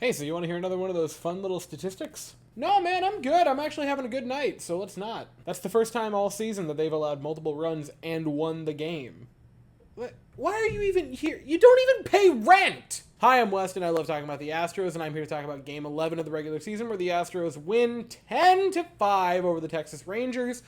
Hey, so you want to hear another one of those fun little statistics? No, man, I'm good. I'm actually having a good night, so let's not. That's the first time all season that they've allowed multiple runs and won the game. Why are you even here? You don't even pay rent! Hi, I'm West, and I love talking about the Astros, and I'm here to talk about Game 11 of the regular season, where the Astros win 10-5 over the Texas Rangers,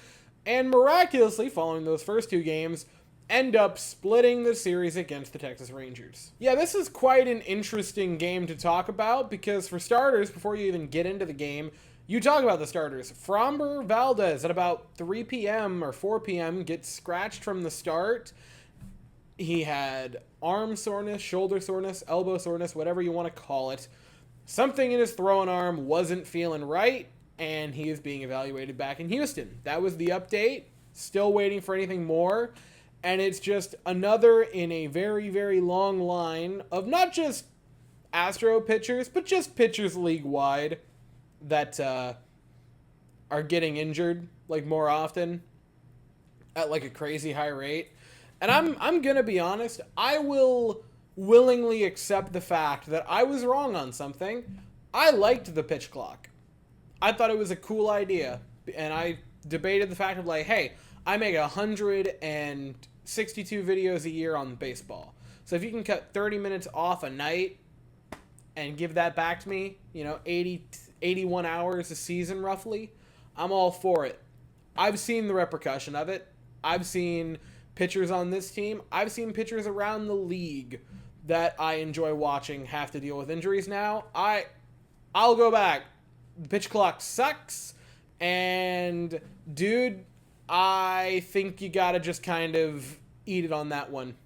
and miraculously, following those first two games, end up splitting the series against the Texas Rangers. Yeah, this is quite an interesting game to talk about because, for starters, before you even get into the game, you talk about the starters. Framber Valdez at about 3 p.m. or 4 p.m. gets scratched from the start. He had arm soreness, shoulder soreness, elbow soreness, whatever you want to call it. Something in his throwing arm wasn't feeling right, and he is being evaluated back in Houston. That was the update. Still waiting for anything more. And it's just another in a very, very long line of not just Astro pitchers, but just pitchers league-wide that are getting injured like more often at like a crazy high rate. And I'm going to be honest, I will willingly accept the fact that I was wrong on something. I liked the pitch clock. I thought it was a cool idea. And I debated the fact of like, hey, I make 162 videos a year on baseball. So if you can cut 30 minutes off a night and give that back to me, 81 hours a season roughly, I'm all for it. I've seen the repercussion of it. I've seen pitchers on this team. I've seen pitchers around the league that I enjoy watching have to deal with injuries now. I'll go back. The pitch clock sucks. And, dude, I think you gotta just kind of eat it on that one.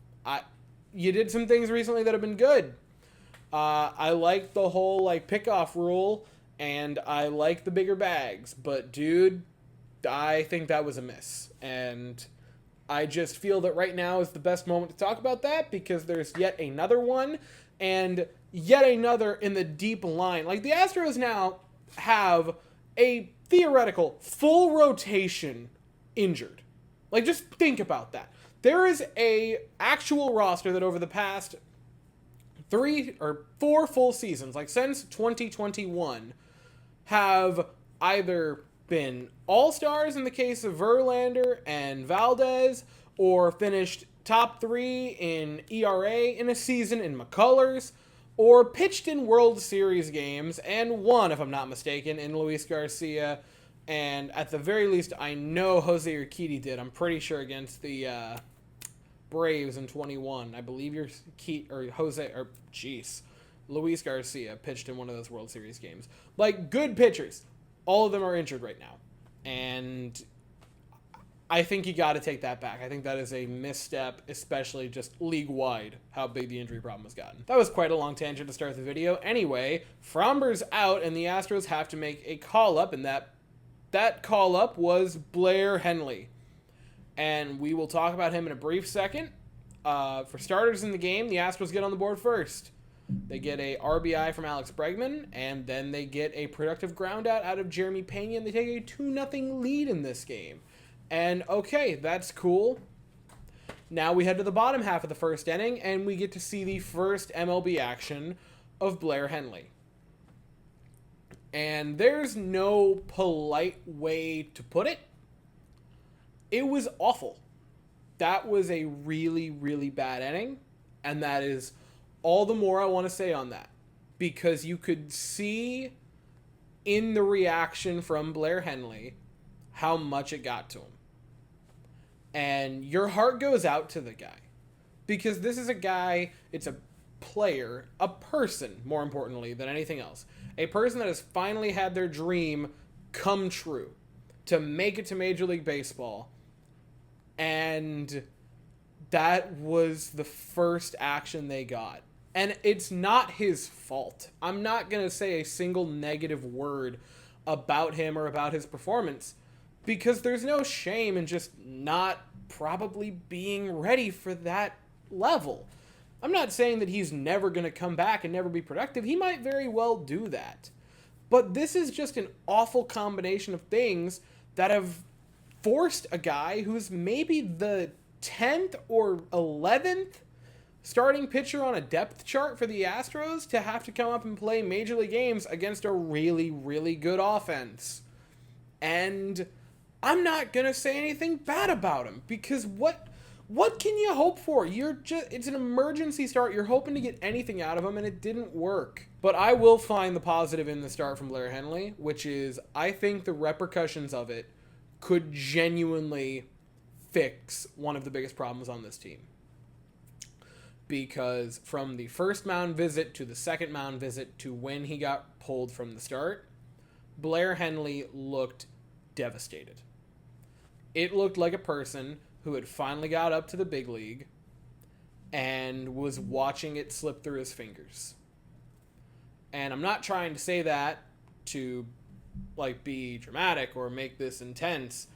You did some things recently that have been good. I like the whole pickoff rule, and I like the bigger bags. But dude, I think that was a miss, and I just feel that right now is the best moment to talk about that because there's yet another one, and yet another in the deep line. Like the Astros now have a theoretical full rotation injured. Like, just think about that. There is a actual roster that over the past 3 or 4 full seasons, like since 2021, have either been all-stars in the case of Verlander and Valdez, or finished top 3 in ERA in a season in McCullers, or pitched in World Series games and won, if I'm not mistaken, in Luis Garcia. And at the very least, I know Jose Urquidy did. I'm pretty sure against the Braves in 21. I believe Luis Garcia pitched in one of those World Series games. Like, good pitchers. All of them are injured right now. And I think you got to take that back. I think that is a misstep, especially just league-wide, how big the injury problem has gotten. That was quite a long tangent to start the video. Anyway, Framber's out, and the Astros have to make a call-up, and that call-up was Blair Henley. And we will talk about him in a brief second. For starters in the game, the Astros get on the board first. They get a RBI from Alex Bregman, and then they get a productive groundout out of Jeremy Pena, and they take a 2-0 lead in this game. And okay, that's cool. Now we head to the bottom half of the first inning, and we get to see the first MLB action of Blair Henley. And there's no polite way to put it. It was awful. That was a really, really bad inning. And that is all the more I want to say on that. Because you could see in the reaction from Blair Henley how much it got to him. And your heart goes out to the guy. Because this is a guy, it's a player, a person, more importantly than anything else. A person that has finally had their dream come true to make it to Major League Baseball. And that was the first action they got. And it's not his fault. I'm not going to say a single negative word about him or about his performance because there's no shame in just not probably being ready for that level. I'm not saying that he's never going to come back and never be productive. He might very well do that. But this is just an awful combination of things that have forced a guy who's maybe the 10th or 11th starting pitcher on a depth chart for the Astros to have to come up and play major league games against a really, really good offense. And I'm not going to say anything bad about him, because what can you hope for? It's an emergency start. You're hoping to get anything out of him, and it didn't work. But I will find the positive in the start from Blair Henley, which is I think the repercussions of it could genuinely fix one of the biggest problems on this team. Because from the first mound visit to the second mound visit to when he got pulled from the start, Blair Henley looked devastated. It looked like a person who had finally got up to the big league and was watching it slip through his fingers. And I'm not trying to say that to be dramatic or make this intense.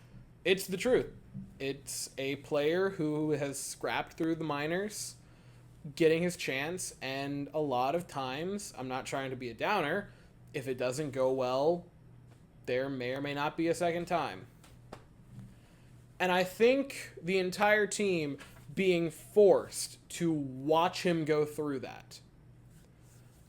It's the truth. It's a player who has scrapped through the minors, getting his chance, and a lot of times, I'm not trying to be a downer, if it doesn't go well, there may or may not be a second time. And I think the entire team being forced to watch him go through that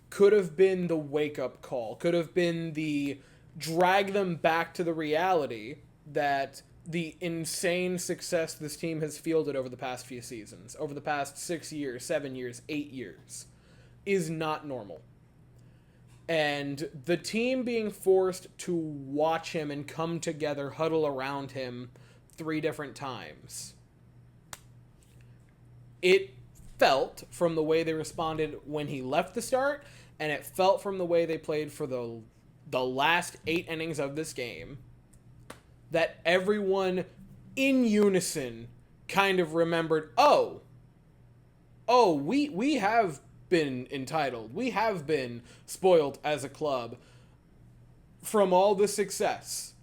could have been the wake-up call, could have been the drag them back to the reality that the insane success this team has fielded over the past few seasons, over the past 6 years, 7 years, 8 years, is not normal. And the team being forced to watch him and come together, huddle around him 3 different times. It felt from the way they responded when he left the start, and it felt from the way they played for the last 8 innings of this game, that everyone in unison kind of remembered, we have been entitled. We have been spoiled as a club from all the success.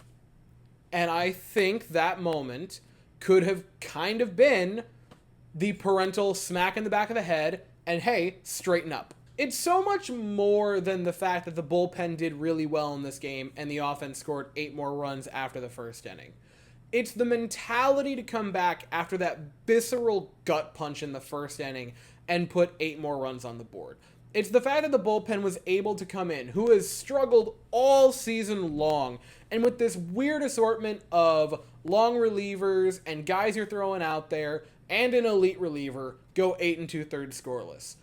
And I think that moment could have kind of been the parental smack in the back of the head and, hey, straighten up. It's so much more than the fact that the bullpen did really well in this game and the offense scored 8 more runs after the first inning. It's the mentality to come back after that visceral gut punch in the first inning and put 8 more runs on the board. It's the fact that the bullpen was able to come in, who has struggled all season long, and with this weird assortment of long relievers and guys you're throwing out there and an elite reliever, go 8 2/3 scoreless.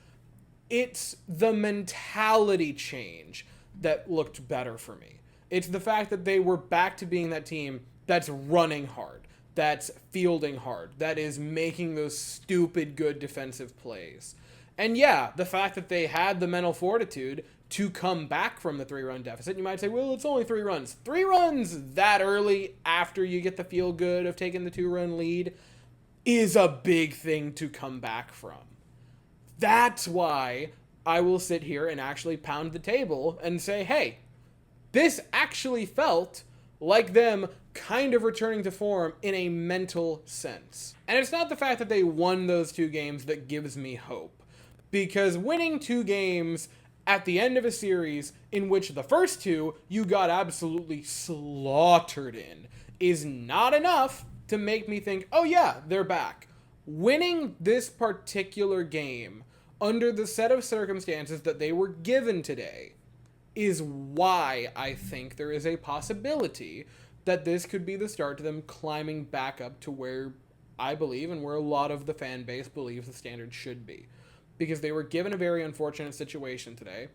It's the mentality change that looked better for me. It's the fact that they were back to being that team that's running hard, that's fielding hard, that is making those stupid good defensive plays. And yeah, the fact that they had the mental fortitude to come back from the 3-run deficit. You might say, well, it's only 3 runs. 3 runs that early after you get the feel good of taking the 2-run lead is a big thing to come back from. That's why I will sit here and actually pound the table and say, hey, this actually felt like them kind of returning to form in a mental sense. And it's not the fact that they won those 2 games that gives me hope. Because winning 2 games at the end of a series in which the first 2 you got absolutely slaughtered in is not enough to make me think, oh yeah, they're back. Winning this particular game under the set of circumstances that they were given today is why I think there is a possibility that this could be the start to them climbing back up to where I believe and where a lot of the fan base believes the standard should be. Because they were given a very unfortunate situation today.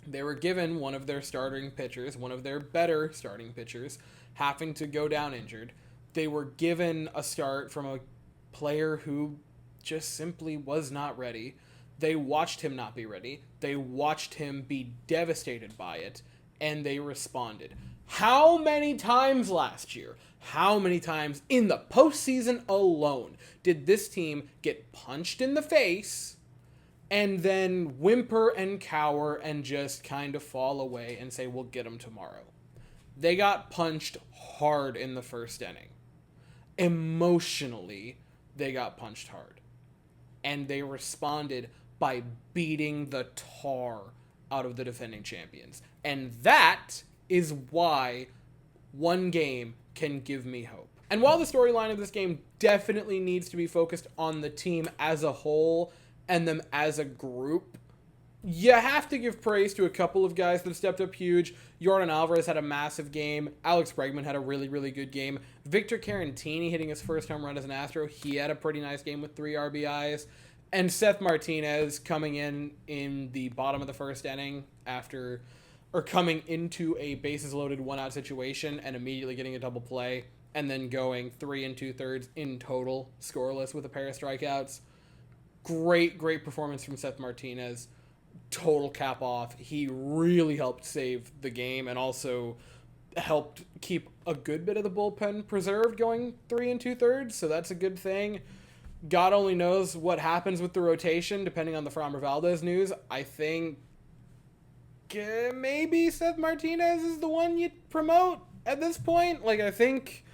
They were given one of their starting pitchers, one of their better starting pitchers, having to go down injured. They were given a start from a player who just simply was not ready. They watched him not be ready. They watched him be devastated by it, and they responded. How many times last year, how many times in the postseason alone did this team get punched in the face and then whimper and cower and just kind of fall away and say, we'll get them tomorrow? They got punched hard in the first inning. Emotionally, they got punched hard. And they responded by beating the tar out of the defending champions. And that is why one game can give me hope. And while the storyline of this game definitely needs to be focused on the team as a whole and them as a group, you have to give praise to a couple of guys that stepped up huge. Yordan Alvarez had a massive game. Alex Bregman had a really, really good game. Victor Caratini hitting his first home run as an Astro. He had a pretty nice game with 3 RBIs. And Seth Martinez coming in the bottom of the first inning coming into a bases loaded 1-out situation and immediately getting a double play and then going 3 2/3 in total scoreless with a pair of strikeouts. Great performance from Seth Martinez. Total cap off. He really helped save the game and also helped keep a good bit of the bullpen preserved going 3 2/3, so that's a good thing. God only knows what happens with the rotation depending on the Framber Valdez news. I think maybe Seth Martinez is the one you'd promote at this point. Like, I think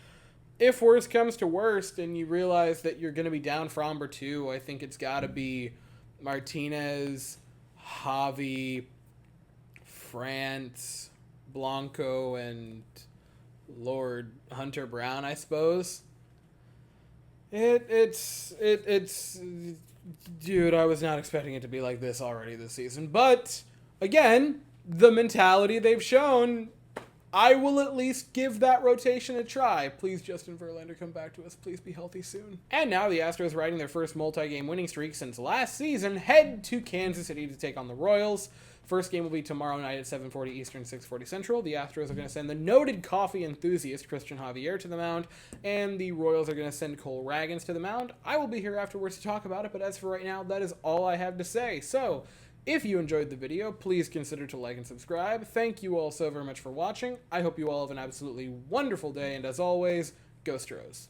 if worst comes to worst and you realize that you're going to be down Framber too, I think it's got to be Martinez, Javi, France, Blanco, and Lord Hunter Brown, I suppose. It's dude, I was not expecting it to be like this already this season. But again, the mentality they've shown, I will at least give that rotation a try. Please, Justin Verlander, come back to us. Please be healthy soon. And now the Astros, riding their first multi-game winning streak since last season, head to Kansas City to take on the Royals. First game will be tomorrow night at 7:40 Eastern, 6:40 Central. The Astros are going to send the noted coffee enthusiast Christian Javier to the mound, and the Royals are going to send Cole Ragans to the mound. I will be here afterwards to talk about it, but as for right now, that is all I have to say. So, if you enjoyed the video, please consider to like and subscribe. Thank you all so very much for watching. I hope you all have an absolutely wonderful day, and as always, go Stros.